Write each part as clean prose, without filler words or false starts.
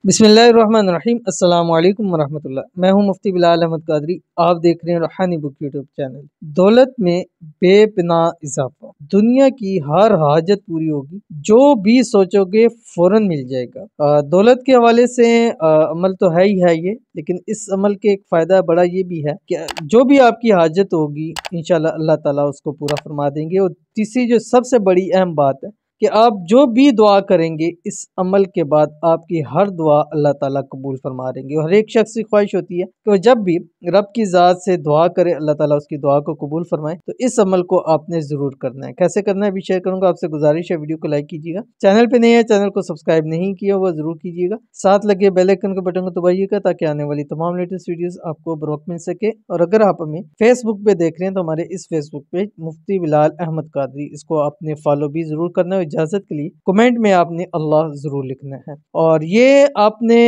बिस्मिल्लाहिर्रहमानिर्रहीम अस्सलाम वालेकुम वरहमतुल्लाह। मैं हूं मुफ्ती बिलाल अहमद कादरी। आप देख रहे हैं रूहानी बुक यूट्यूब चैनल। दौलत में बेपनाह इजाफा, दुनिया की हर हाजत पूरी होगी, जो भी सोचोगे फौरन मिल जाएगा। दौलत के हवाले से अमल तो है ही है ये, लेकिन इस अमल के एक फ़ायदा बड़ा ये भी है कि जो भी आपकी हाजत होगी इंशाल्लाह अल्लाह ताला उसको पूरा फरमा देंगे। और तीसरी जो सबसे बड़ी अहम बात है कि आप जो भी दुआ करेंगे इस अमल के बाद आपकी हर दुआ अल्लाह ताला कबूल फरमा देंगे। और हर एक शख्स की ख्वाहिश होती है कि वो जब भी रब की ज़ात से दुआ करे अल्लाह ताला उसकी दुआ को कबूल फरमाए। तो इस अमल को आपने ज़रूर करना है। कैसे करना है भी शेयर करूंगा। आपसे गुजारिश है वीडियो को लाइक कीजिएगा, चैनल पे नहीं है चैनल को सब्सक्राइब नहीं किया हुआ ज़रूर कीजिएगा, साथ लगे बेल आइकन के बटन को दबाइएगा ताकि आने वाली तमाम लेटेस्ट वीडियोस आपको बर वक्त मिल सके। और अगर आप हमें फेसबुक पे देख रहे हैं तो हमारे इस फेसबुक पेज मुफ्ती बिलाल अहमद कादरी, इसको आपने फॉलो भी जरूर करना है। इजाजत के लिए कमेंट में आपने अल्लाह जरूर लिखना है। और ये आपने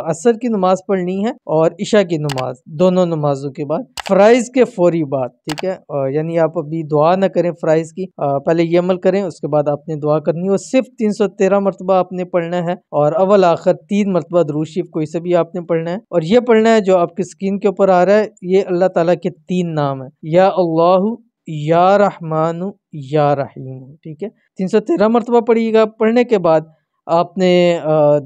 असर की नमाज पढ़नी है और इशा की नमाज, दोनों नमाजों के बाद फ़राइज़ के फौरी बाद, ठीक है। यानी आप अभी दुआ ना करें फ़राइज़ की, पहले ये अमल करें उसके बाद आपने दुआ करनी है। और सिर्फ 313 मरतबा आपने पढ़ना है और अव्वल आखिर 3 मरतबा दुरूद शरीफ कोई से भी आपने पढ़ना है। और ये पढ़ना है जो आपकी स्क्रीन के ऊपर आ रहा है, ये अल्लाह ताला के 3 नाम है, या अल्लाहु, या रहमानु, या रहीम, ठीक है। 313 मरतबा पढ़िएगा। पढ़ने के बाद आपने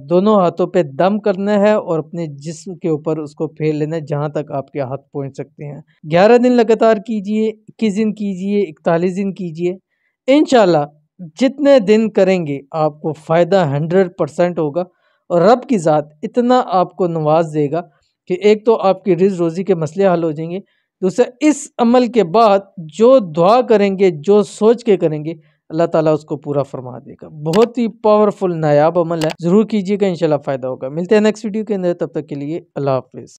दोनों हाथों पे दम करना है और अपने जिस्म के ऊपर उसको फेर लेना है जहाँ तक आपके हाथ पहुँच सकते हैं। 11 दिन लगातार कीजिए, 21 दिन कीजिए, 41 दिन कीजिए। इंशाल्लाह जितने दिन करेंगे आपको फ़ायदा 100% होगा। और रब की ज़ात इतना आपको नवाज देगा कि एक तो आपकी रिज़्क़ रोज़ी के मसले हल हो जाएंगे, दूसरा इस अमल के बाद जो दुआ करेंगे, जो सोच के करेंगे, अल्लाह ताला उसको पूरा फरमा देगा। बहुत ही पावरफुल नायाब अमल है, ज़रूर कीजिएगा, इंशाल्लाह फ़ायदा होगा। मिलते हैं नेक्स्ट वीडियो के अंदर, तब तक के लिए अल्लाह हाफ़िज़।